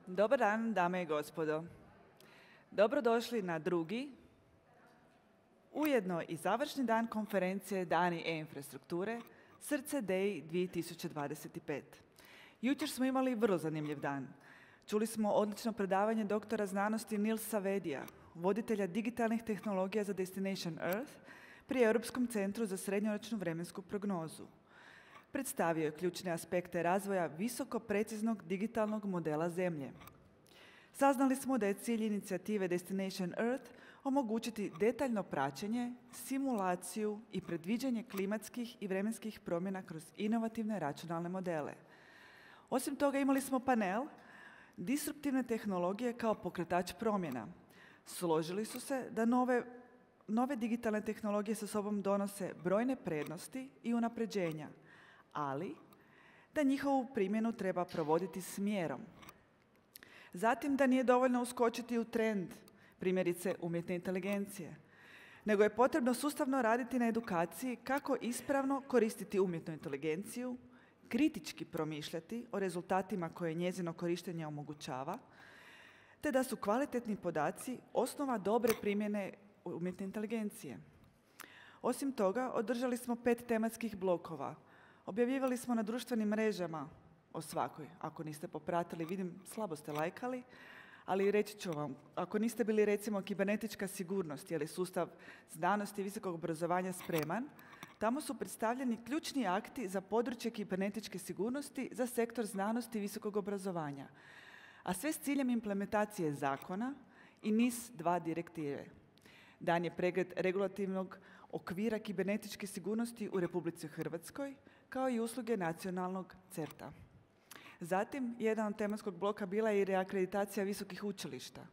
Dobar dan, dame i gospodo. Dobrodošli na drugi, ujedno i završni dan konferencije Dani e-infrastrukture Srce DEI 2025. Jučer smo imali vrlo zanimljiv dan. Čuli smo odlično predavanje doktora znanosti Nilsa Vedija, voditelja digitalnih tehnologija za Destination Earth pri Europskom centru za srednjoročnu vremensku prognozu. Predstavio je ključne aspekte razvoja visoko preciznog digitalnog modela Zemlje. Saznali smo da je cilj inicijative Destination Earth omogućiti detaljno praćenje, simulaciju i predviđanje klimatskih i vremenskih promjena kroz inovativne računalne modele. Osim toga imali smo panel Disruptivne tehnologije kao pokretač promjena. Složili su se da nove digitalne tehnologije sa sobom donose brojne prednosti i unapređenja, ali da njihovu primjenu treba provoditi s mjerom. Zatim da nije dovoljno uskočiti u trend, primjerice umjetne inteligencije, nego je potrebno sustavno raditi na edukaciji kako ispravno koristiti umjetnu inteligenciju, kritički promišljati o rezultatima koje njezino korištenje omogućava, te da su kvalitetni podaci osnova dobre primjene umjetne inteligencije. Osim toga, održali smo 5 tematskih blokova. Objavljivali smo na društvenim mrežama o svakoj. Ako niste popratili, vidim, slabo ste lajkali, ali reći ću vam, ako niste bili recimo kibernetička sigurnost ili sustav znanosti i visokog obrazovanja spreman, tamo su predstavljeni ključni akti za područje kibernetičke sigurnosti za sektor znanosti i visokog obrazovanja, a sve s ciljem implementacije zakona i NIS-2 direktive. Dan je pregled regulativnog okvira kibernetičke sigurnosti u Republici Hrvatskoj, kao i usluge nacionalnog CERTA. Zatim, jedan od tematskog bloka bila je i reakreditacija visokih učilišta.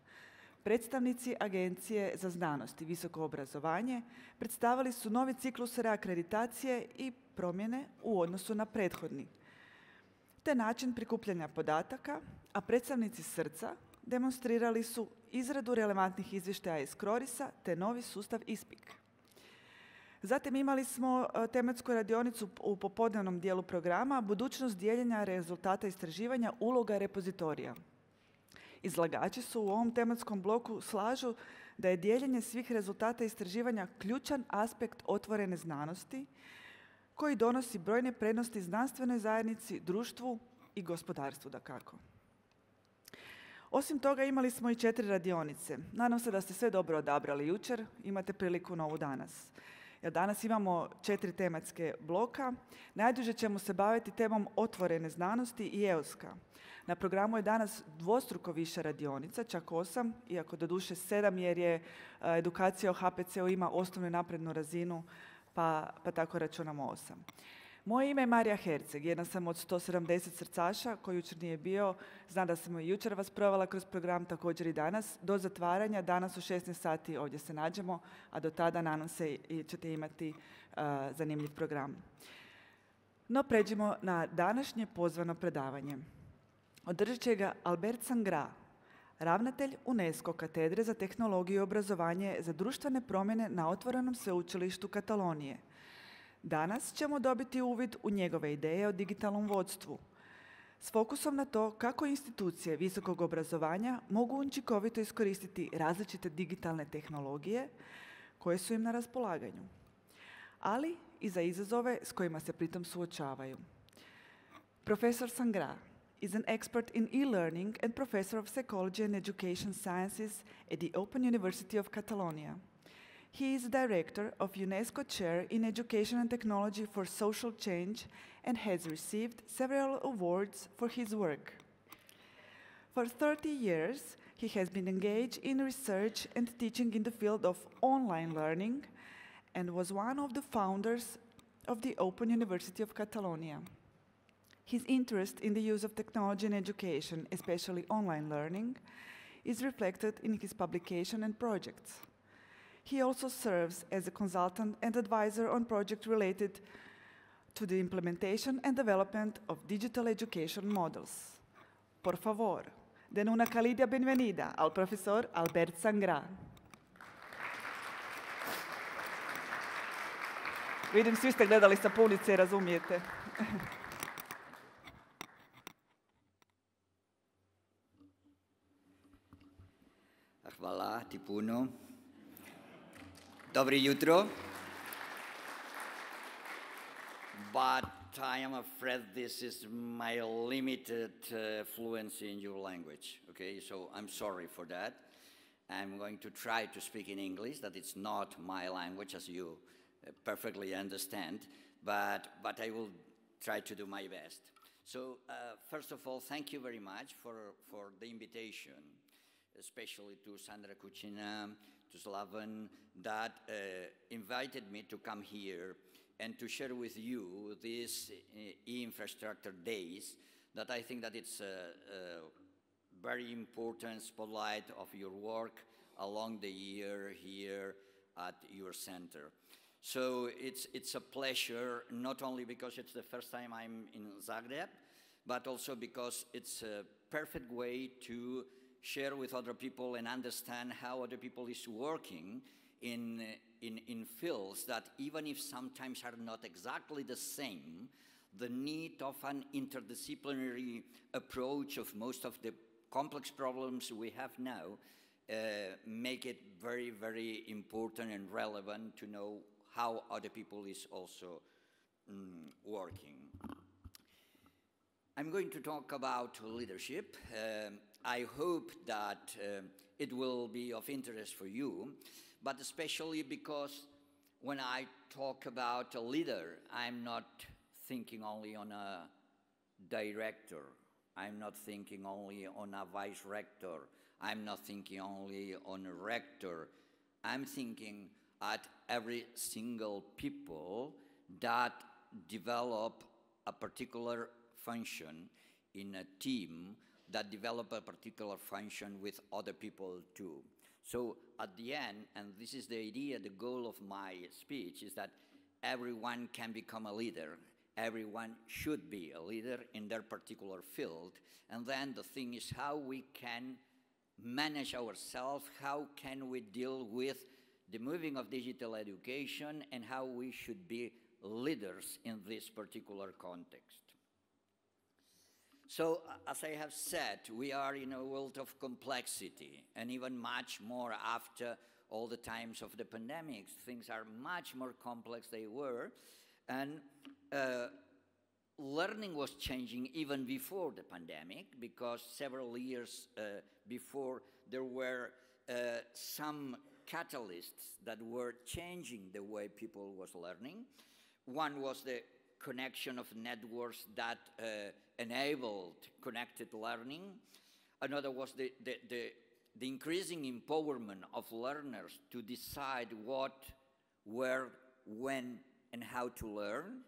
Predstavnici Agencije za znanost i visoko obrazovanje predstavili su novi ciklus reakreditacije i promjene u odnosu na prethodni, te način prikupljanja podataka, a predstavnici Srca demonstrirali su izradu relevantnih izvještaja iz Krorisa te novi sustav ISPIK. Zatim imali smo tematsku radionicu u popodnevnom dijelu programa Budućnost dijeljenja rezultata istraživanja, uloga repozitorija. Izlagači su u ovom tematskom bloku slažu da je dijeljenje svih rezultata istraživanja ključan aspekt otvorene znanosti koji donosi brojne prednosti znanstvenoj zajednici, društvu i gospodarstvu dakako. Osim toga imali smo i 4 radionice. Nadam se da ste sve dobro odabrali jučer, imate priliku novu danas. Jer danas imamo 4 tematske bloka. Najduže ćemo se baviti temom otvorene znanosti i EOS-ka. Na programu je danas dvostruko više radionica, čak 8, iako doduše 7 jer je edukacija o HPC-u ima osnovnu i naprednu razinu, pa tako računamo 8. Moje ime je Marija Herceg, jedna sam od 170 srcaša koji jučer nije bio. Znam da sam i jučer vas provela kroz program, također i danas. Do zatvaranja, danas u 16 sati ovdje se nađemo, a do tada nadam se ćete imati zanimljiv program. No, pređimo na današnje pozvano predavanje. Održat će ga Albert Sangrà, ravnatelj UNESCO katedre za tehnologiju i obrazovanje za društvene promjene na otvorenom sveučilištu Katalonije. Danas ćemo dobiti uvid u njegove ideje o digitalnom vodstvu, s fokusom na to kako institucije visokog obrazovanja mogu učinkovito iskoristiti različite digitalne tehnologije koje su im na raspolaganju, ali i za izazove s kojima se pritom suočavaju. Profesor Sangrà is an expert in e-learning and professor of psychology and education sciences at the Open University of Catalonia. He is director of UNESCO Chair in Education and Technology for Social Change and has received several awards for his work. For 30 years, he has been engaged in research and teaching in the field of online learning and was one of the founders of the Open University of Catalonia. His interest in the use of technology in education, especially online learning, is reflected in his publication and projects. He also serves as a consultant and advisor on projects related to the implementation and development of digital education models. Por favor, den una cálida bienvenida al profesor Albert Sangrà. Vidim, svi ste gledali sapunice i razumijete. Hvala ti puno. Dobro jutro. But I am afraid this is my limited fluency in your language, okay? So I'm sorry for that. I'm going to try to speak in English, that it's not my language, as you perfectly understand, but I will try to do my best. So first of all, thank you very much for the invitation, especially to Sandra Kuchina, to Slaven, that invited me to come here and to share with you these e-infrastructure days that I think that it's a very important spotlight of your work along the year here at your center. So it's a pleasure, not only because it's the first time I'm in Zagreb, but also because it's a perfect way to share with other people and understand how other people is working in fields that, even if sometimes are not exactly the same, the need of an interdisciplinary approach of most of the complex problems we have now make it very, very important and relevant to know how other people is also working. I'm going to talk about leadership. I hope that it will be of interest for you, but especially because when I talk about a leader, I'm not thinking only on a director. I'm not thinking only on a vice rector. I'm not thinking only on a rector. I'm thinking at every single people that develop a particular function in a team, that develop a particular function with other people too. So at the end, and this is the idea, the goal of my speech, is that everyone can become a leader. Everyone should be a leader in their particular field. And then the thing is how we can manage ourselves, how can we deal with the moving of digital education, and how we should be leaders in this particular context. So, as I have said, we are in a world of complexity, and even much more after all the times of the pandemics. Things are much more complex than they were, and learning was changing even before the pandemic, because several years before there were some catalysts that were changing the way people was learning. One was the connection of networks that enabled connected learning. Another was the increasing empowerment of learners to decide what, where, when, and how to learn.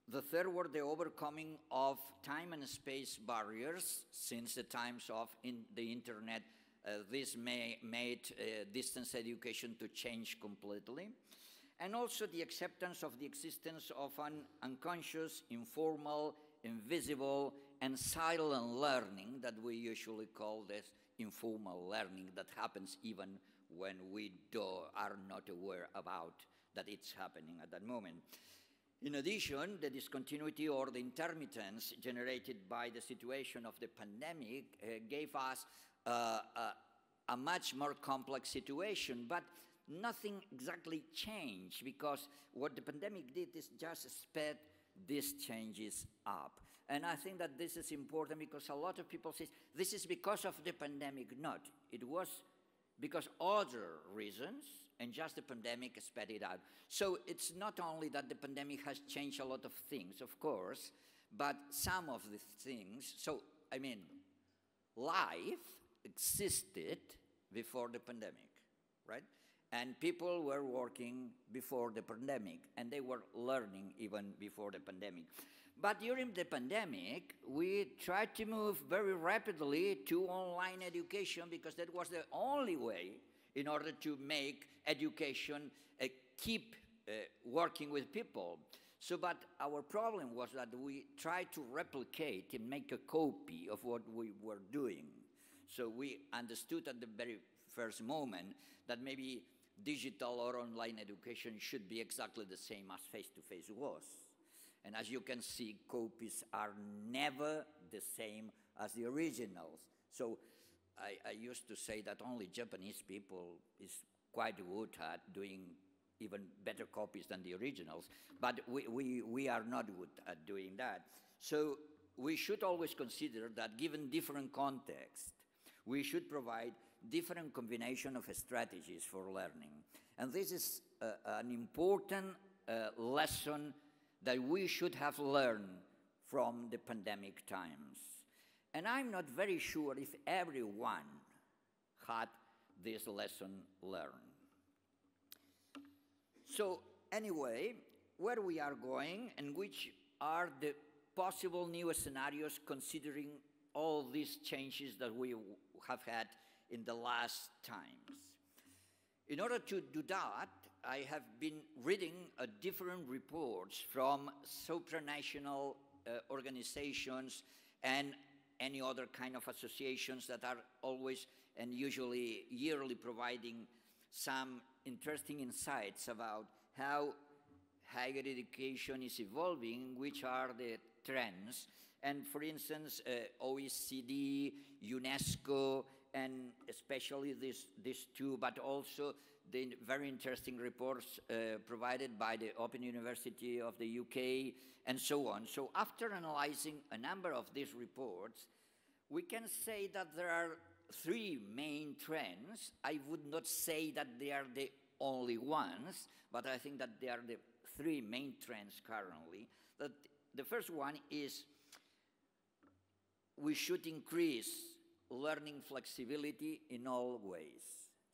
The third were the overcoming of time and space barriers. Since the times of the internet, this made distance education to change completely. And also the acceptance of the existence of an unconscious, informal, invisible, and silent learning that we usually call this informal learning, that happens even when we are not aware about that it's happening at that moment. In addition, the discontinuity or the intermittence generated by the situation of the pandemic gave us a much more complex situation, but nothing exactly changed, because what the pandemic did is just sped these changes up. And I think that this is important, because a lot of people say this is because of the pandemic. Not. It was because other reasons, and just the pandemic sped it out. So it's not only that the pandemic has changed a lot of things, of course, but some of the things. So, I mean, life existed before the pandemic, right? And people were working before the pandemic, and they were learning even before the pandemic. But during the pandemic, we tried to move very rapidly to online education, because that was the only way in order to make education keep working with people. So, but our problem was that we tried to replicate and make a copy of what we were doing. So we understood at the very first moment that maybe digital or online education should be exactly the same as face-to-face was. And as you can see, copies are never the same as the originals. So I used to say that only Japanese people is quite good at doing even better copies than the originals, but we are not good at doing that. So we should always consider that given different context, we should provide different combination of strategies for learning. And this is an important lesson that we should have learned from the pandemic times. And I'm not very sure if everyone had this lesson learned. So anyway, where we are going and which are the possible new scenarios considering all these changes that we have had in the last times. In order to do that, I have been reading different reports from supranational organizations and any other kind of associations that are always and usually yearly providing some interesting insights about how higher education is evolving, which are the trends. And for instance, OECD, UNESCO, and especially these two, but also the very interesting reports provided by the Open University of the UK, and so on. So after analyzing a number of these reports, we can say that there are three main trends. I would not say that they are the only ones, but I think that they are the three main trends currently. That the first one is we should increase learning flexibility in all ways.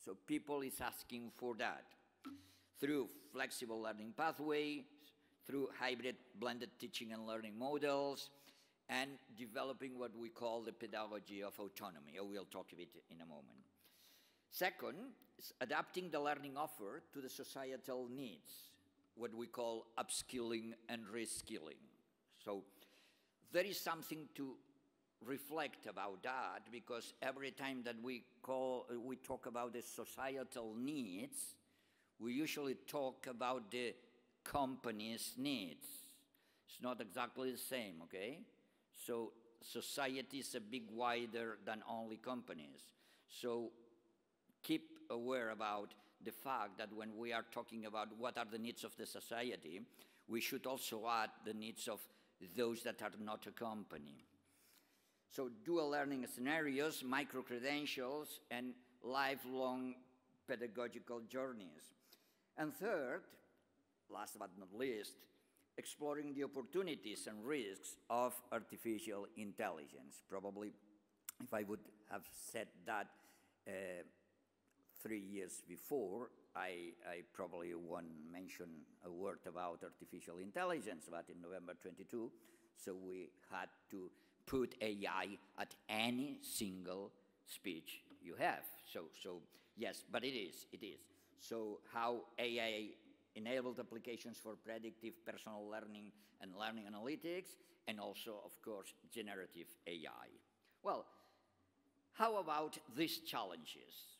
So people is asking for that through flexible learning pathways, through hybrid blended teaching and learning models, and developing what we call the pedagogy of autonomy. I will talk of it in a moment. Second is adapting the learning offer to the societal needs, what we call upskilling and reskilling. So there is something to reflect about that, because every time that we talk about the societal needs, we usually talk about the company's needs. It's not exactly the same, okay? So society is a bit wider than only companies. So keep aware about the fact that when we are talking about what are the needs of the society, we should also add the needs of those that are not a company. So dual learning scenarios, micro-credentials, and lifelong pedagogical journeys. And third, last but not least, exploring the opportunities and risks of artificial intelligence. Probably, if I would have said that 3 years before, I probably won't mention a word about artificial intelligence, but in November 22, so we had to put AI at any single speech you have. So yes, but it is. So how AI-enabled applications for predictive personal learning and learning analytics, and also, of course, generative AI. Well, how about these challenges?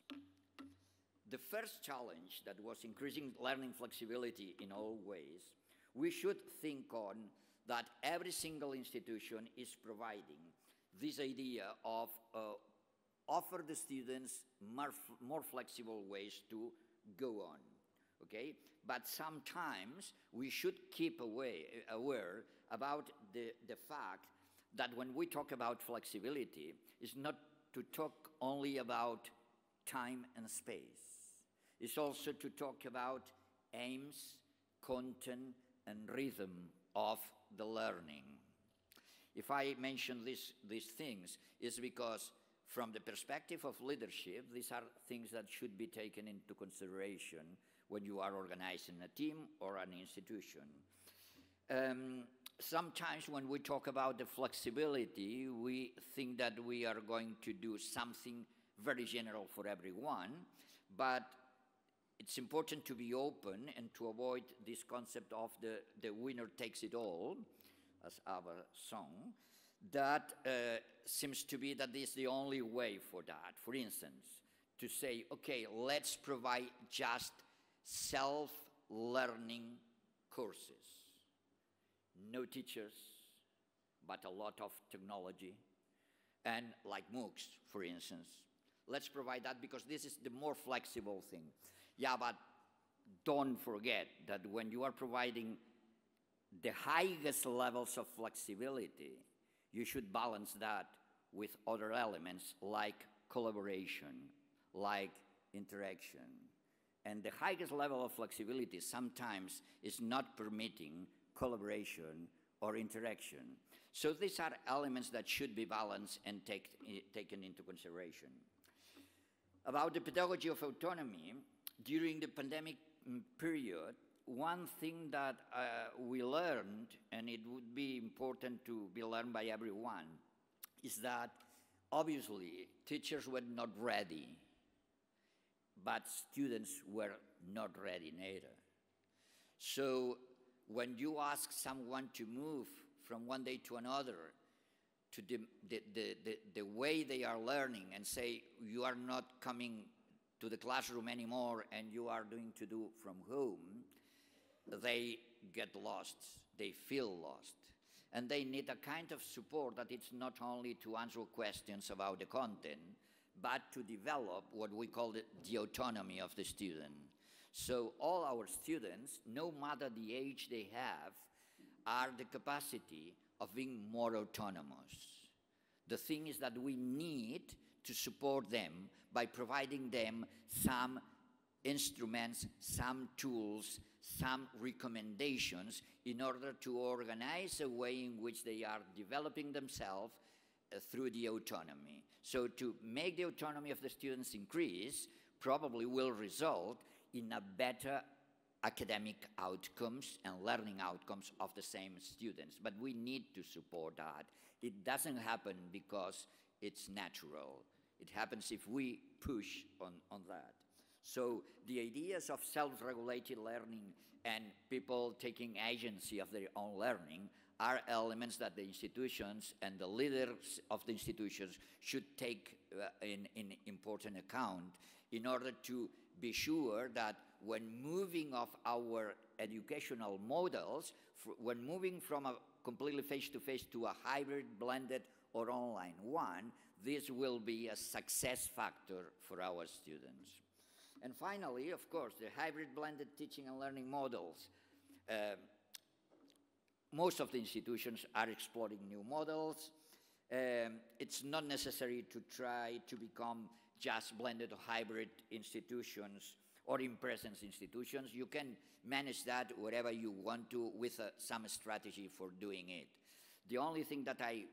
The first challenge that was increasing learning flexibility in all ways, we should think on that every single institution is providing this idea of offer the students more flexible ways to go on, okay? But sometimes we should keep aware about the fact that when we talk about flexibility, it's not to talk only about time and space. It's also to talk about aims, content, and rhythm of the learning. If I mention these things, it's because from the perspective of leadership, these are things that should be taken into consideration when you are organizing a team or an institution. Sometimes when we talk about the flexibility, we think that we are going to do something very general for everyone, but it's important to be open and to avoid this concept of the winner takes it all, as our song, that seems to be that this is the only way for that. For instance, to say, okay, let's provide just self-learning courses. No teachers, but a lot of technology, and like MOOCs, for instance, let's provide that because this is the more flexible thing. Yeah, but don't forget that when you are providing the highest levels of flexibility, you should balance that with other elements like collaboration, like interaction. And the highest level of flexibility sometimes is not permitting collaboration or interaction. So these are elements that should be balanced and taken into consideration. About the pedagogy of autonomy, during the pandemic period, one thing that we learned, and it would be important to be learned by everyone, is that obviously teachers were not ready, but students were not ready neither. So when you ask someone to move from one day to another to the way they are learning and say you are not coming to the classroom anymore and you are doing to do from home, they get lost, they feel lost. And they need a kind of support that it's not only to answer questions about the content, but to develop what we call the autonomy of the student. So all our students, no matter the age they have, are the capacity of being more autonomous. The thing is that we need to support them by providing them some instruments, some tools, some recommendations in order to organize a way in which they are developing themselves through the autonomy. So to make the autonomy of the students increase probably will result in a better academic outcomes and learning outcomes of the same students. But we need to support that. It doesn't happen because it's natural. It happens if we push on that. So the ideas of self-regulated learning and people taking agency of their own learning are elements that the institutions and the leaders of the institutions should take in important account in order to be sure that when moving of our educational models, when moving from a completely face-to-face to a hybrid, blended, or online one, this will be a success factor for our students. And finally, of course, the hybrid blended teaching and learning models. Most of the institutions are exploring new models. It's not necessary to try to become just blended or hybrid institutions or in-presence institutions. You can manage that wherever you want to with some strategy for doing it. The only thing that I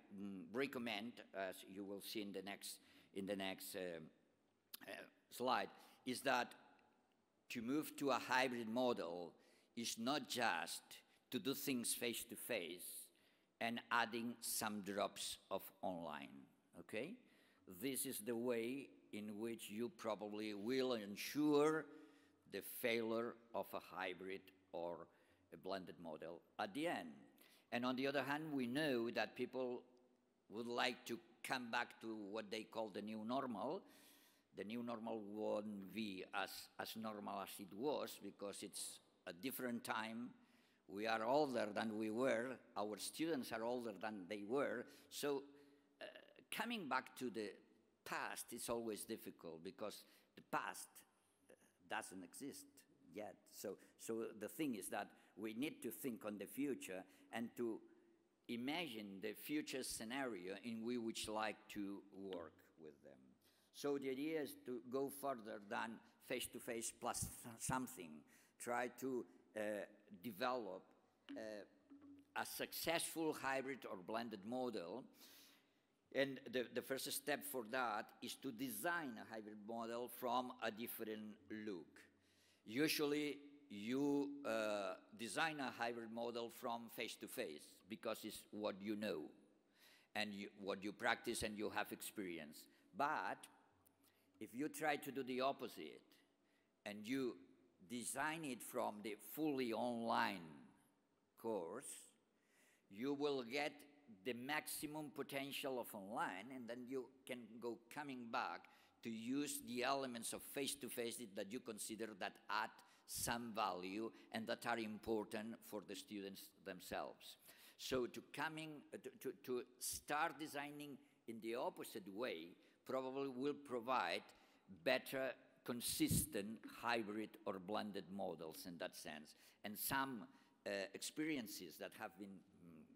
recommend, as you will see in the next slide, is that to move to a hybrid model is not just to do things face-to-face and adding some drops of online, okay? This is the way in which you probably will ensure the failure of a hybrid or a blended model at the end. And on the other hand, we know that people would like to come back to what they call the new normal. The new normal won't be as normal as it was because it's a different time. We are older than we were. Our students are older than they were. So coming back to the past is always difficult because the past doesn't exist yet. So the thing is that we need to think on the future and to imagine the future scenario in which we would like to work with them. So the idea is to go further than face-to-face plus something. Try to develop a successful hybrid or blended model. And the first step for that is to design a hybrid model from a different look. Usually, you design a hybrid model from face-to-face because it's what you know and what you practice and you have experience. But if you try to do the opposite and you design it from the fully online course, you will get the maximum potential of online, and then you can go coming back to use the elements of face-to-face that you consider that add some value and that are important for the students themselves. So to start designing in the opposite way probably will provide better, consistent hybrid or blended models in that sense. And some experiences that have been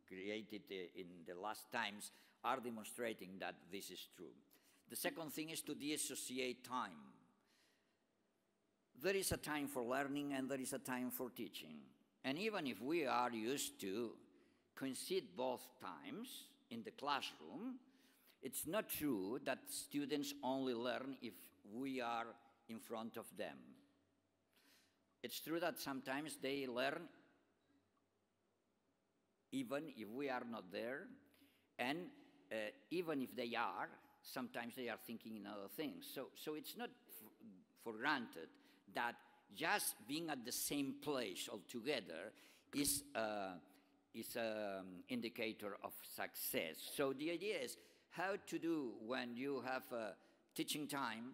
created in the last times are demonstrating that this is true. The second thing is to de-associate time. There is a time for learning and there is a time for teaching. And even if we are used to coincide both times in the classroom, it's not true that students only learn if we are in front of them. It's true that sometimes they learn even if we are not there, and even if they are, sometimes they are thinking in other things. So it's not for granted that just being at the same place altogether is an indicator of success. So the idea is how to do when you have teaching time,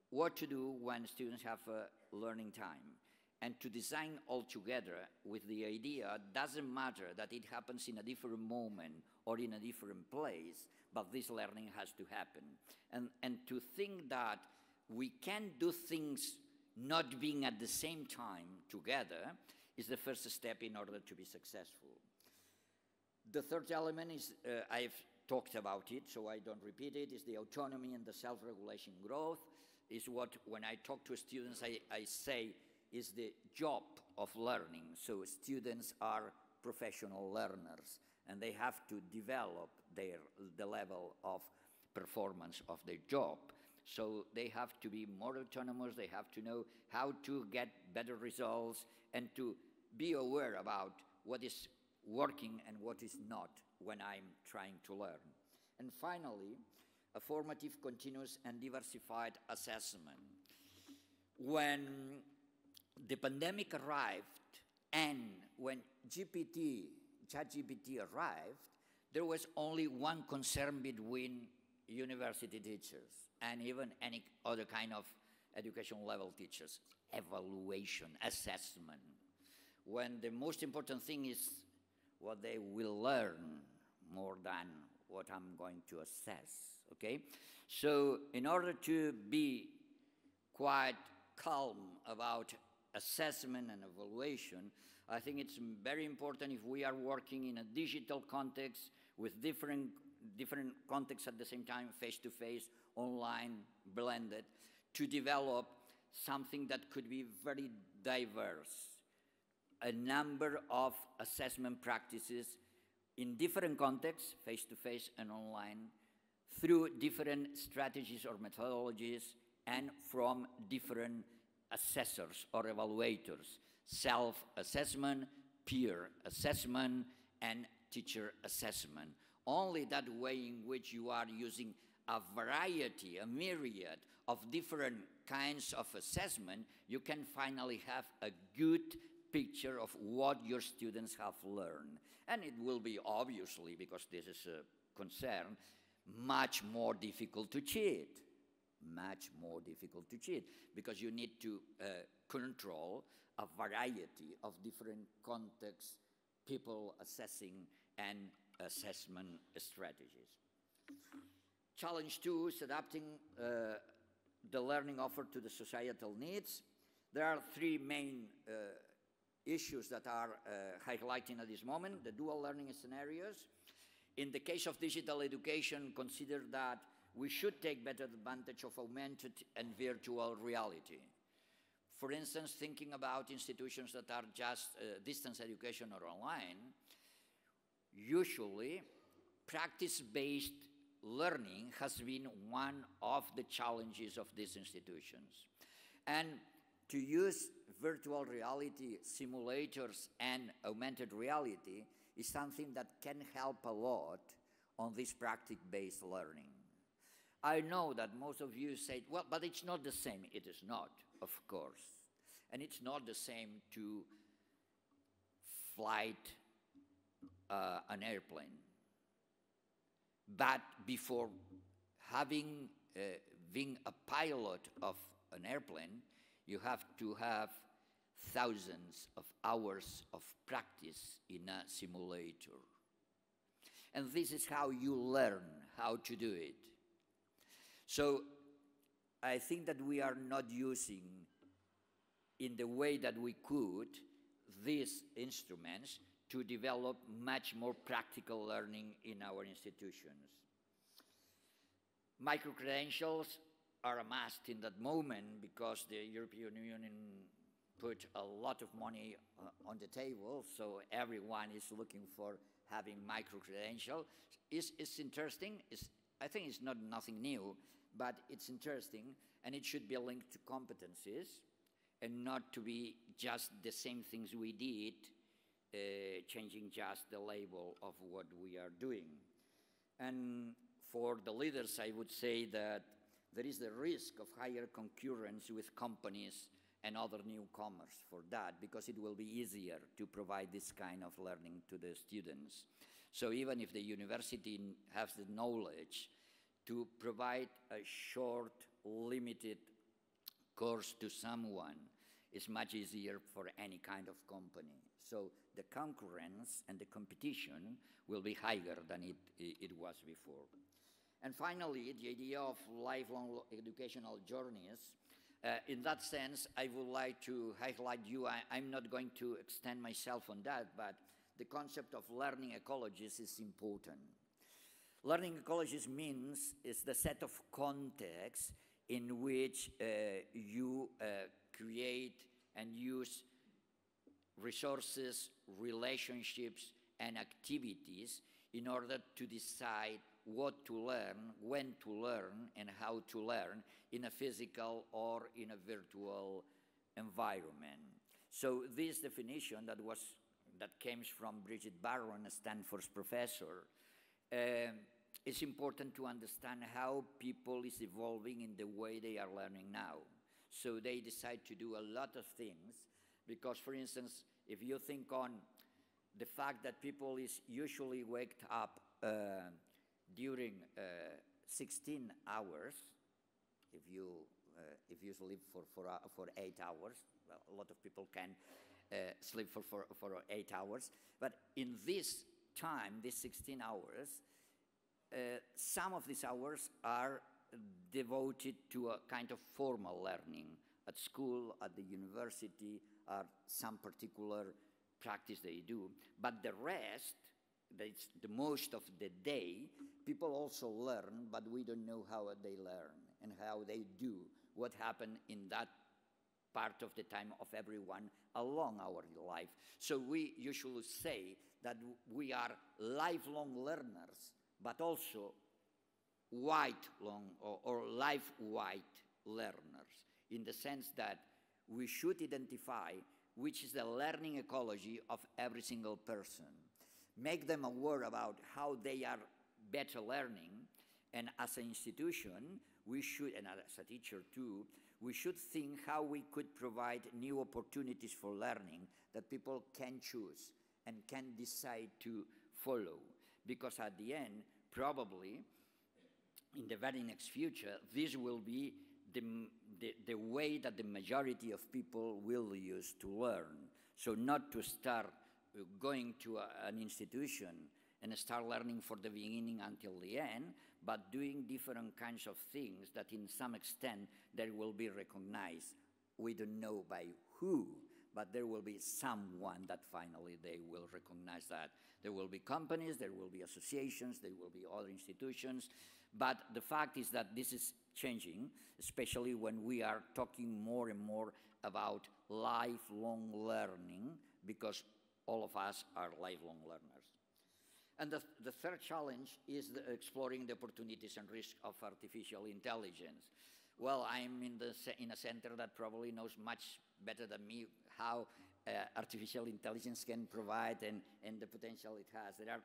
what to do when students have learning time, and to design all together with the idea, doesn't matter that it happens in a different moment or in a different place, but this learning has to happen. And to think that we can do things not being at the same time together is the first step in order to be successful. The third element is, I've talked about it, so I don't repeat it, is the autonomy and the self-regulation growth, is what, when I talk to students, I say is the job of learning. So students are professional learners, and they have to develop the level of performance of their job. So they have to be more autonomous, they have to know how to get better results, and to be aware about what is working and what is not when I'm trying to learn. And finally, a formative, continuous, and diversified assessment. When the pandemic arrived and when ChatGPT arrived, there was only one concern between university teachers and even any other kind of education level teachers: evaluation, assessment. When the most important thing is what they will learn more than what I'm going to assess, okay? So in order to be quite calm about assessment and evaluation, I think it's very important, if we are working in a digital context with different contexts at the same time, face-to-face, online, blended, to develop something that could be very diverse. A number of assessment practices in different contexts, face-to-face and online, through different strategies or methodologies, and from different assessors or evaluators: self-assessment, peer assessment, and teacher assessment. Only that way in which you are using a variety, a myriad of different kinds of assessment, you can finally have a good picture of what your students have learned. And it will be, obviously, because this is a concern, much more difficult to cheat. Much more difficult to cheat, because you need to control a variety of different contexts, people assessing, and assessment strategies. Challenge 2 is adapting the learning offer to the societal needs. There are three main issues that are highlighting at this moment: the dual learning scenarios. In the case of digital education, consider that we should take better advantage of augmented and virtual reality. For instance, thinking about institutions that are just distance education or online, usually practice-based learning has been one of the challenges of these institutions. And to use virtual reality simulators and augmented reality is something that can help a lot on this practice-based learning. I know that most of you say, well, but it's not the same. It is not, of course. And it's not the same to flight an airplane. But before being a pilot of an airplane, you have to have thousands of hours of practice in a simulator. And this is how you learn how to do it. So I think that we are not using in the way that we could these instruments to develop much more practical learning in our institutions. Micro-credentials are a must in that moment because the European Union put a lot of money on the table, so everyone is looking for having micro-credential. It's interesting. I think it's not nothing new, but it's interesting, and it should be linked to competencies and not to be just the same things we did, changing just the label of what we are doing. And for the leaders, I would say that there is the risk of higher concurrence with companies and other newcomers for that, because it will be easier to provide this kind of learning to the students. So even if the university has the knowledge to provide a short, limited course to someone, is much easier for any kind of company. So the concurrence and the competition will be higher than it was before. And finally, the idea of lifelong educational journeys. In that sense, I would like to highlight you. I'm not going to extend myself on that, but the concept of learning ecologies is important. Learning ecologies means it's the set of contexts in which you create and use resources, relationships, and activities in order to decide what to learn, when to learn, and how to learn in a physical or in a virtual environment. So this definition that came from Bridget Barron, a Stanford professor, it's important to understand how people is evolving in the way they are learning now. So they decide to do a lot of things because, for instance, if you think on the fact that people is usually waked up during 16 hours, if you sleep for 8 hours, well, a lot of people can sleep for 8 hours, but in this time, these 16 hours, some of these hours are devoted to a kind of formal learning at school, at the university, or some particular practice they do. But the rest, that's the most of the day, people also learn, but we don't know how they learn and how they do, what happened in that part of the time of everyone along our life. So we usually say that we are lifelong learners, but also lifelong or life-wide learners, in the sense that we should identify which is the learning ecology of every single person, make them aware about how they are better learning, and as an institution, we should, and as a teacher too, we should think how we could provide new opportunities for learning that people can choose and can decide to follow. Because at the end, probably, in the very next future, this will be the way that the majority of people will use to learn. So not to start going to an institution and start learning from the beginning until the end, but doing different kinds of things that in some extent they will be recognized. We don't know by who, but there will be someone that finally they will recognize that. There will be companies, there will be associations, there will be other institutions, but the fact is that this is changing, especially when we are talking more and more about lifelong learning, because all of us are lifelong learners. And the third challenge is exploring the opportunities and risks of artificial intelligence. Well, I'm in a center that probably knows much better than me how artificial intelligence can provide and the potential it has. There are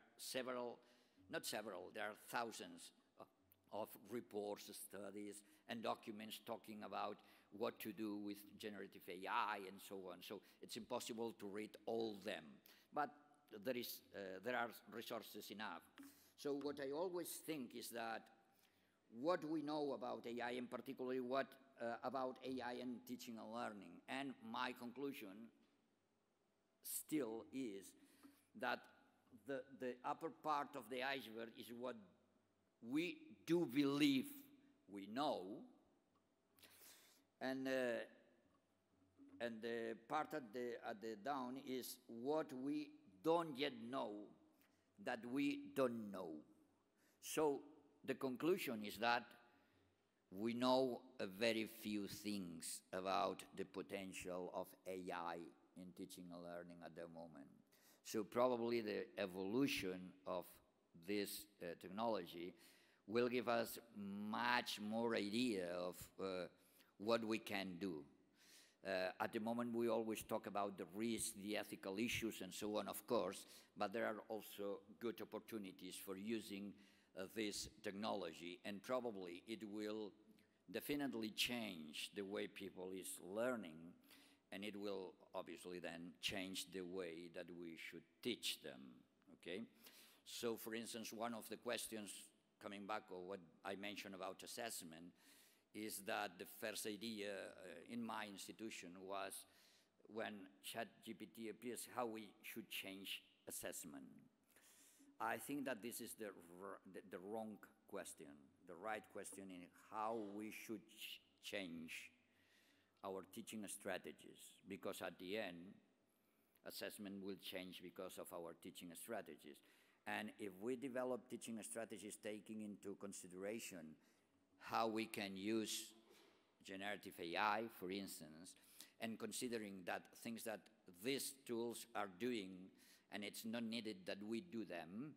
there are thousands of reports, studies, and documents talking about what to do with generative AI and so on. So it's impossible to read all them. But there are resources enough. So what I always think is that what we know about AI, and particularly what about AI and teaching and learning, and my conclusion still is that the upper part of the iceberg is what we do believe we know, and the part at the down is what we don't yet know that we don't know. So the conclusion is that we know a very few things about the potential of AI in teaching and learning at the moment. So probably the evolution of this technology will give us much more idea of what we can do. At the moment, we always talk about the risks, the ethical issues, and so on, of course, but there are also good opportunities for using this technology, and probably it will definitely change the way people is learning, and it will obviously then change the way that we should teach them, okay? So, for instance, one of the questions, coming back on what I mentioned about assessment, is that the first idea in my institution was, when ChatGPT appears, how we should change assessment. I think that this is the wrong question. The right question is how we should change our teaching strategies, because at the end, assessment will change because of our teaching strategies. And if we develop teaching strategies taking into consideration how we can use generative AI, for instance, and considering that things that these tools are doing and it's not needed that we do them,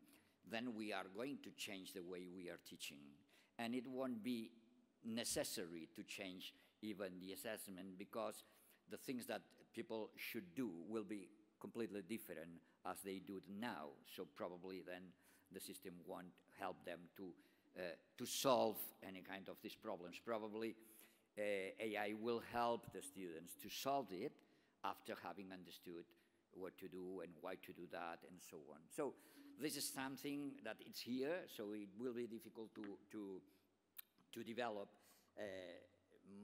then we are going to change the way we are teaching. And it won't be necessary to change even the assessment, because the things that people should do will be completely different as they do now. So probably then the system won't help them to solve any kind of these problems. Probably AI will help the students to solve it after having understood what to do and why to do that and so on. So this is something that it's here, so it will be difficult to develop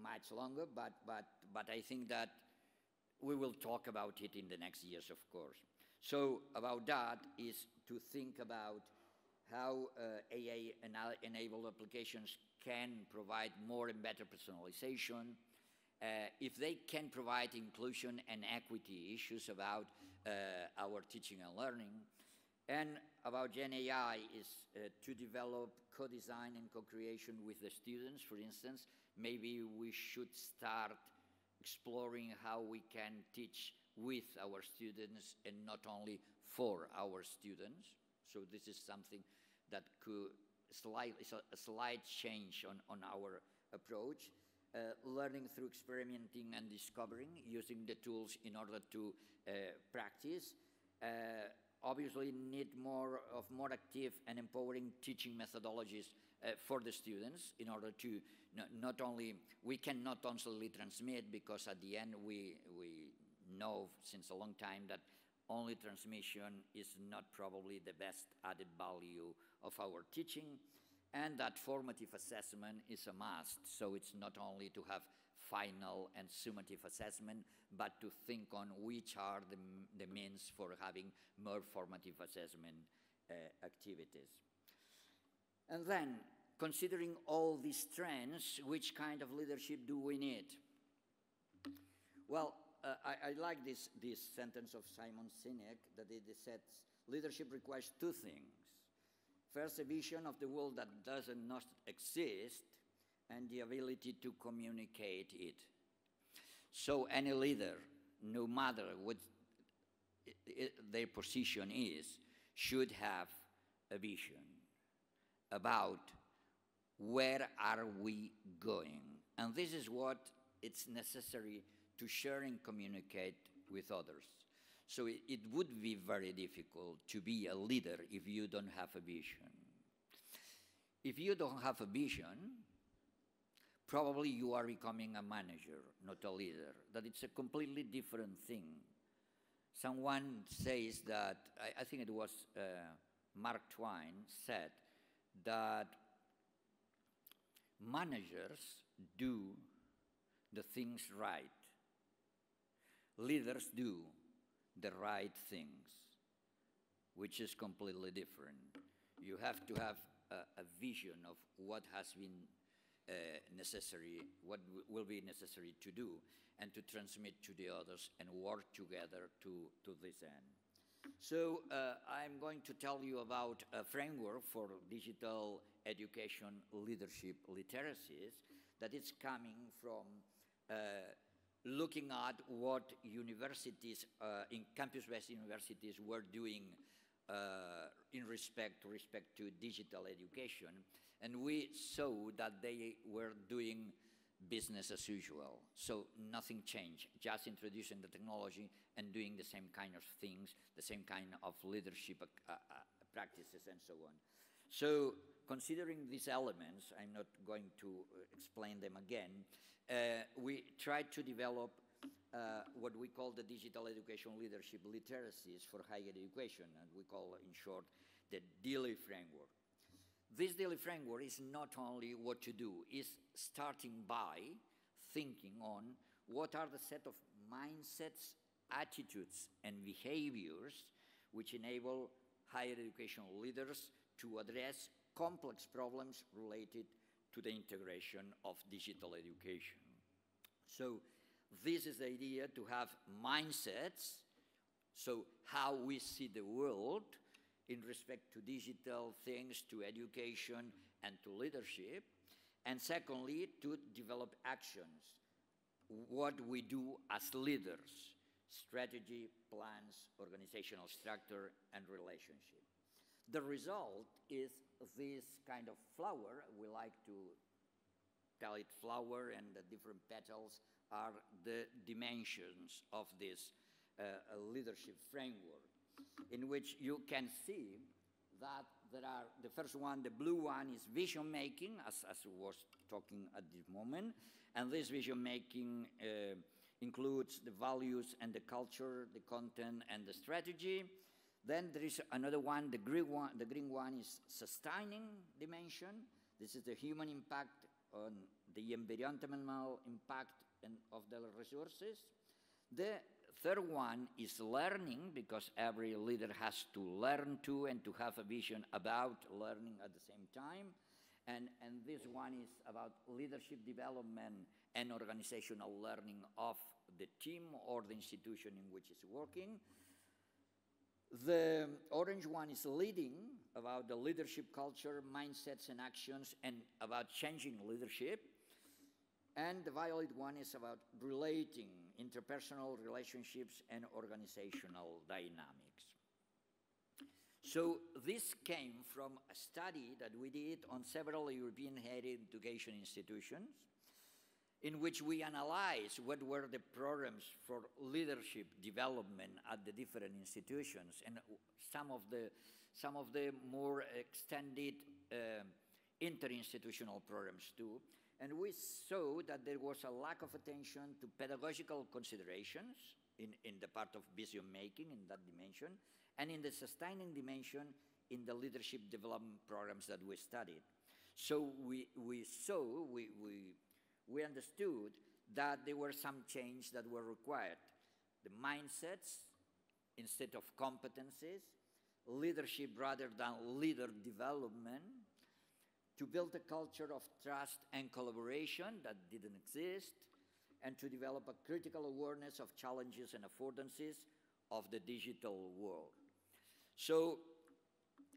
much longer, but I think that we will talk about it in the next years, of course. So about that is to think about how AI-enabled applications can provide more and better personalization, if they can provide inclusion and equity issues about our teaching and learning, and about Gen AI is to develop co-design and co-creation with the students. For instance, maybe we should start exploring how we can teach with our students and not only for our students. So this is something that could a slight change on our approach. Learning through experimenting and discovering, using the tools in order to practice. Obviously need more active and empowering teaching methodologies for the students in order to not only, we cannot only transmit, because at the end we know since a long time that only transmission is not probably the best added value of our teaching, and that formative assessment is a must. So it's not only to have final and summative assessment, but to think on which are the means for having more formative assessment activities. And then, considering all these trends, which kind of leadership do we need? Well, I like this sentence of Simon Sinek, that it says, leadership requires two things. First, a vision of the world that does not exist, and the ability to communicate it. So any leader, no matter what their position is, should have a vision about where are we going. And this is what it's necessary to share and communicate with others. So it would be very difficult to be a leader if you don't have a vision. If you don't have a vision, probably you are becoming a manager, not a leader. That it's a completely different thing. Someone says that, I think it was Mark Twain said, that managers do the things right. Leaders do the right things, which is completely different. You have to have a vision of what has been will be necessary to do, and to transmit to the others and work together to this end. So I'm going to tell you about a framework for digital education leadership literacies that is coming from looking at what universities, in campus-based universities, were doing in respect to digital education, and we saw that they were doing business as usual. So nothing changed, just introducing the technology and doing the same kind of things, the same kind of leadership practices and so on. So considering these elements, I'm not going to explain them again, we tried to develop what we call the Digital Education Leadership Literacies for higher education, and we call, in short, the DELLHE framework. This DELLHE framework is not only what to do, it's starting by thinking on what are the set of mindsets, attitudes, and behaviors which enable higher education leaders to address complex problems related to the integration of digital education. So this is the idea, to have mindsets, so how we see the world in respect to digital things, to education, and to leadership. And secondly, to develop actions, what we do as leaders, strategy, plans, organizational structure, and relationship. The result is this kind of flower. We like to tell it flower, and the different petals are the dimensions of this leadership framework, in which you can see that there are, the first one, the blue one, is vision making, as I was talking at this moment, and this vision making includes the values and the culture, the content and the strategy. Then there is another one, the green one is sustaining dimension. This is the human impact on the environmental impact of the resources. The third one is learning, because every leader has to learn too, and to have a vision about learning at the same time. And this one is about leadership development and organizational learning of the team or the institution in which it's working. The orange one is leading, about the leadership culture, mindsets and actions, and about changing leadership. And the violet one is about relating, interpersonal relationships and organizational dynamics. So this came from a study that we did on several European higher education institutions, in which we analyzed what were the programs for leadership development at the different institutions, and some of the more extended interinstitutional programs too. And we saw that there was a lack of attention to pedagogical considerations in the part of vision making, in that dimension, and in the sustaining dimension in the leadership development programs that we studied. So we understood that there were some changes that were required. The mindsets instead of competencies, leadership rather than leader development, to build a culture of trust and collaboration that didn't exist, and to develop a critical awareness of challenges and affordances of the digital world. So,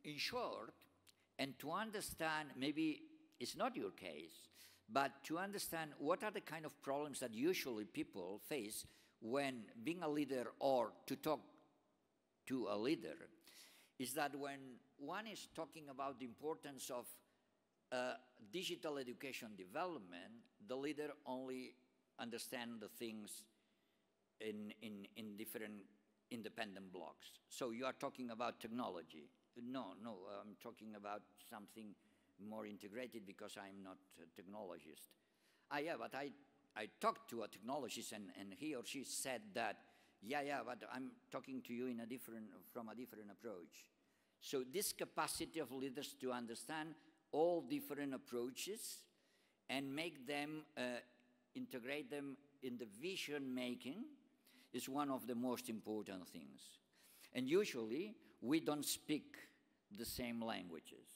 in short, and to understand, maybe it's not your case, but to understand what are the kind of problems that usually people face when being a leader or to talk to a leader, is that when one is talking about the importance of digital education development, the leader only understands the things in different independent blocks. So you are talking about technology. No, I'm talking about something more integrated, because I'm not a technologist. Yeah, but I talked to a technologist, and he or she said that, yeah, but I'm talking to you from a different approach. So this capacity of leaders to understand all different approaches and make them, integrate them in the vision making is one of the most important things. And usually, we don't speak the same languages.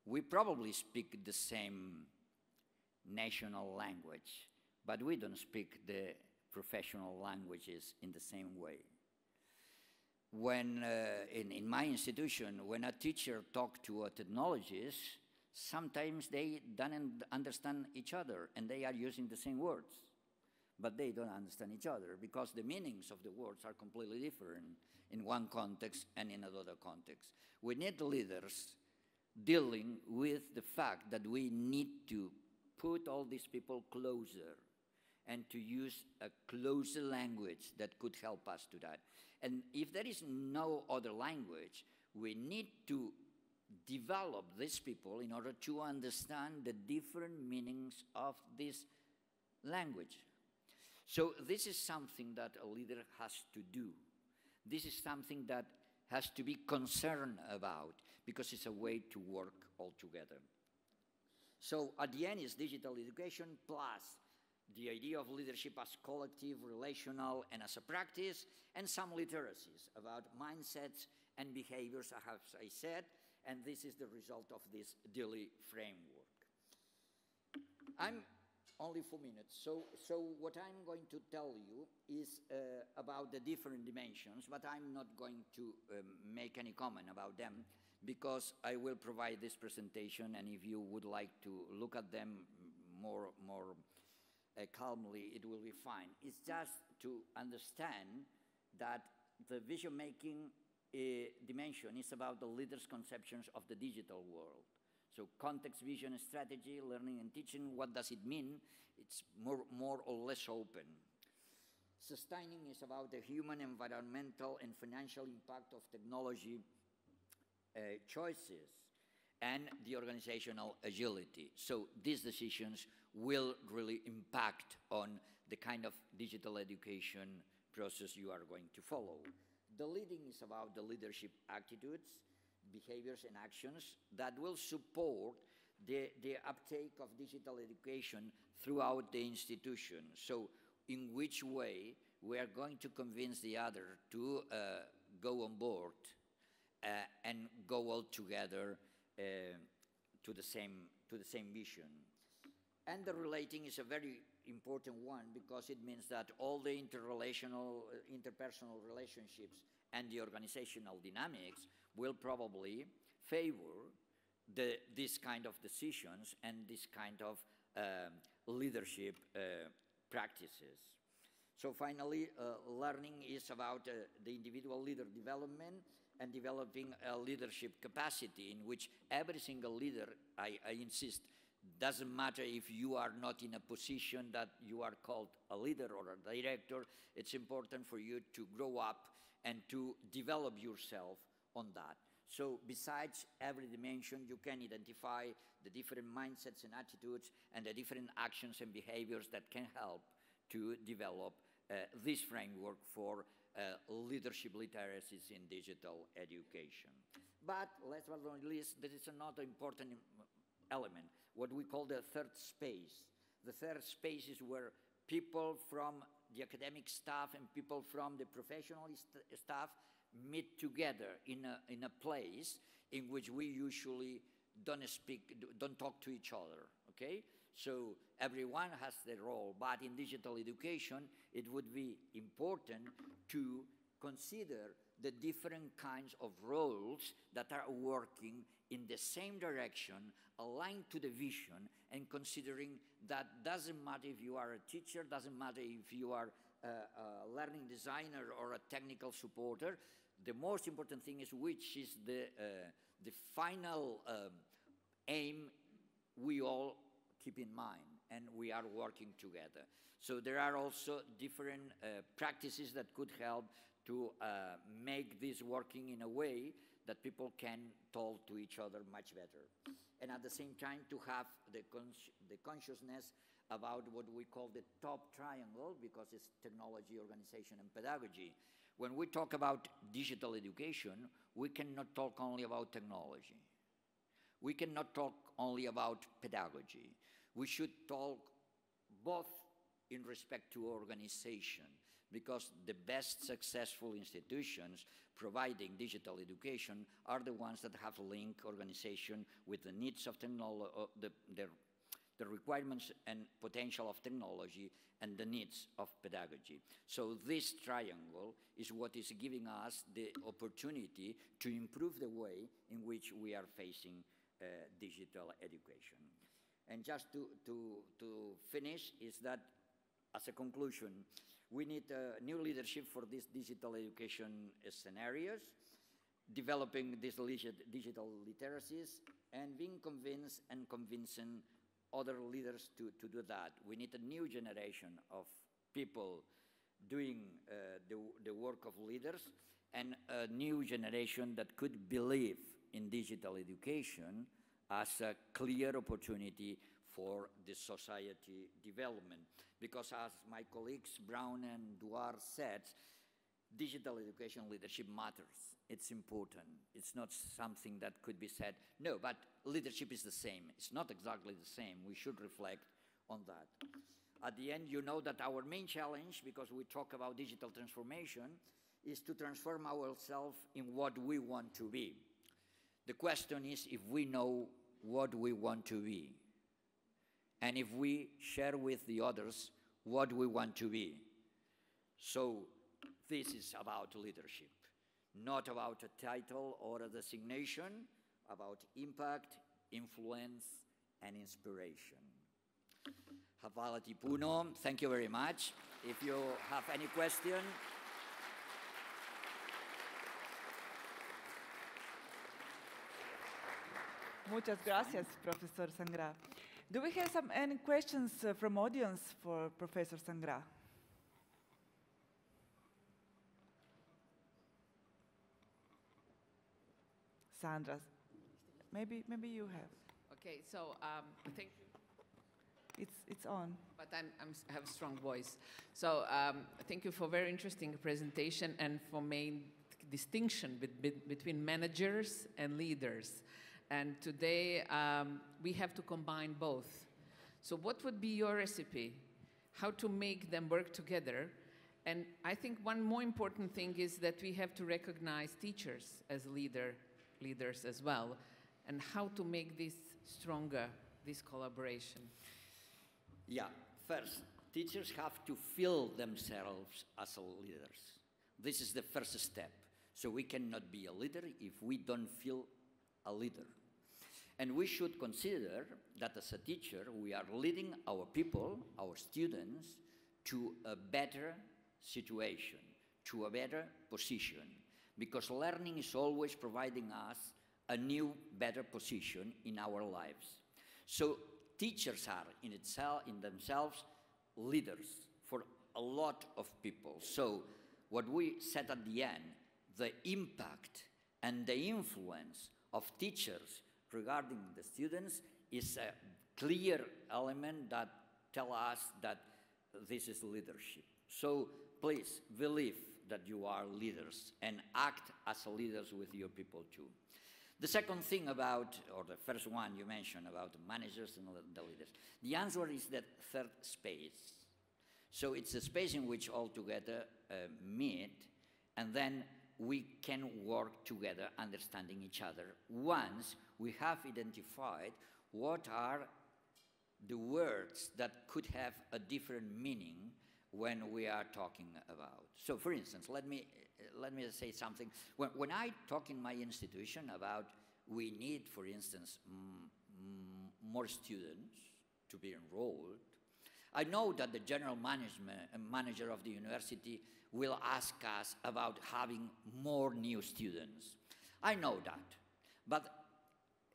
We probably speak the same national language, but we don't speak the professional languages in the same way. When, in my institution, when a teacher talks to a technologist, sometimes they don't understand each other, and they are using the same words, but they don't understand each other because the meanings of the words are completely different in one context and in another context. We need leaders dealing with the fact that we need to put all these people closer and to use a closer language that could help us to that. And if there is no other language, we need to develop these people in order to understand the different meanings of this language. So this is something that a leader has to do. This is something that has to be concerned about because it's a way to work all together. So at the end is digital education plus the idea of leadership as collective, relational, and as a practice, and some literacies about mindsets and behaviors, as I said, and this is the result of this DELLHE framework. I'm only 4 minutes, so what I'm going to tell you is about the different dimensions, but I'm not going to make any comment about them because I will provide this presentation, and if you would like to look at them more calmly, it will be fine. It's just to understand that the vision-making dimension is about the leader's conceptions of the digital world. So context, vision, strategy, learning and teaching, what does it mean? It's more or less open. Sustaining is about the human, environmental, and financial impact of technology choices and the organizational agility. So these decisions will really impact on the kind of digital education process you are going to follow. The leading is about the leadership attitudes, behaviors, and actions that will support the uptake of digital education throughout the institution. So in which way we are going to convince the other to go on board and go all together to the same vision. And the relating is a very important one because it means that all the interpersonal relationships and the organizational dynamics will probably favor this kind of decisions and this kind of leadership practices. So finally, learning is about the individual leader development and developing a leadership capacity in which every single leader, I insist, doesn't matter if you are not in a position that you are called a leader or a director, it's important for you to grow up and to develop yourself on that. So besides every dimension, you can identify the different mindsets and attitudes and the different actions and behaviors that can help to develop this framework for leadership literacies in digital education. But last but not least, there is another important element, what we call the third space. The third space is where people from the academic staff and people from the professional staff meet together in a place in which we usually don't talk to each other, okay? So everyone has their role, but in digital education, it would be important to consider the different kinds of roles that are working in the same direction, aligned to the vision, and considering that doesn't matter if you are a teacher, doesn't matter if you are a learning designer or a technical supporter. The most important thing is which is the final aim we all keep in mind, and we are working together. So there are also different practices that could help to make this working in a way that people can talk to each other much better. And at the same time to have the consciousness about what we call the top triangle, because it's technology, organization, and pedagogy. When we talk about digital education, we cannot talk only about technology. We cannot talk only about pedagogy. We should talk both in respect to organization, because the best successful institutions providing digital education are the ones that have linked organization with the needs of the requirements and potential of technology, and the needs of pedagogy. So this triangle is what is giving us the opportunity to improve the way in which we are facing digital education. And just to finish is that, as a conclusion, we need a new leadership for these digital education scenarios, developing these digital literacies, and being convinced and convincing other leaders to do that. We need a new generation of people doing the work of leaders, and a new generation that could believe in digital education as a clear opportunity for the society development. Because as my colleagues Brown and Duarte said, digital education leadership matters. It's important. It's not something that could be said, no, but leadership is the same. It's not exactly the same. We should reflect on that. At the end, you know that our main challenge, because we talk about digital transformation, is to transform ourselves in what we want to be. The question is if we know what we want to be, and if we share with the others what we want to be. So this is about leadership, not about a title or a designation, about impact, influence, and inspiration. Havalati Puno, thank you very much. If you have any question. Muchas gracias, Professor Sangrà. Do we have any questions from audience for Professor Sangrà? Sandra, maybe you have. Okay, so thank you. It's on. But I have a strong voice. So thank you for a very interesting presentation and for main distinction between managers and leaders. And today we have to combine both. So what would be your recipe? How to make them work together? And I think one more important thing is that we have to recognize teachers as leaders as well, and how to make this stronger, this collaboration. Yeah, first, teachers have to feel themselves as leaders. This is the first step. So we cannot be a leader if we don't feel a leader. And we should consider that as a teacher, we are leading our people, our students, to a better situation, to a better position, because learning is always providing us a new, better position in our lives. So teachers are in themselves leaders for a lot of people. So what we said at the end, the impact and the influence of teachers regarding the students is a clear element that tells us that this is leadership. So please believe that you are leaders and act as leaders with your people too. The second thing about, or the first one you mentioned about the managers and the leaders, the answer is that third space. So it's a space in which all together meet, and then we can work together understanding each other once we have identified what are the words that could have a different meaning when we are talking about. So for instance, let me say something. When I talk in my institution about we need, for instance, more students to be enrolled, I know that the general manager of the university will ask us about having more new students. I know that, but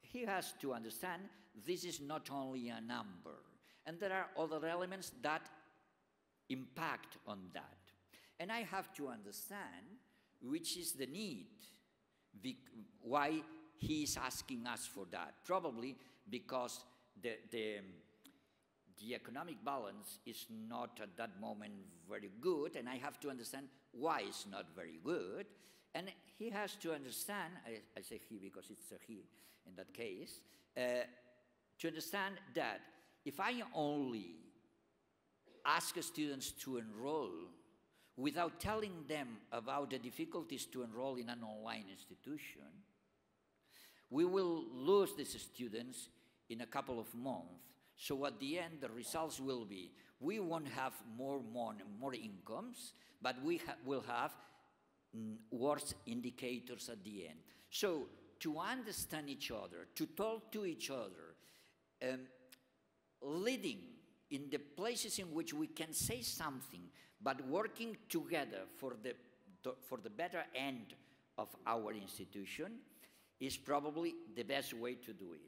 he has to understand this is not only a number, and there are other elements that impact on that. And I have to understand which is the need, why he is asking us for that. Probably because the economic balance is not at that moment very good, and I have to understand why it's not very good. And he has to understand, I say he because it's a he in that case, to understand that if I only ask students to enroll without telling them about the difficulties to enroll in an online institution, we will lose these students in a couple of months. So at the end, the results will be, we won't have more money, more incomes, but we will have worse indicators at the end. So to understand each other, to talk to each other, leading in the places in which we can say something, but working together for the better end of our institution is probably the best way to do it.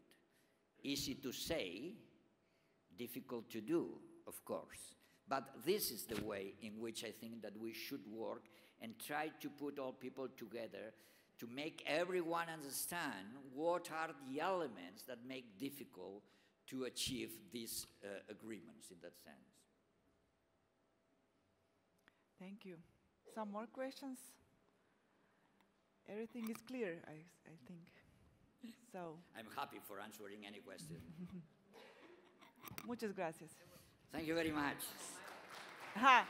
Easy to say, difficult to do, of course. But this is the way in which I think that we should work and try to put all people together to make everyone understand what are the elements that make difficult to achieve these agreements in that sense. Thank you. Some more questions? Everything is clear, I think. So. I'm happy for answering any question. Muchas gracias. Thank you very much. Aha.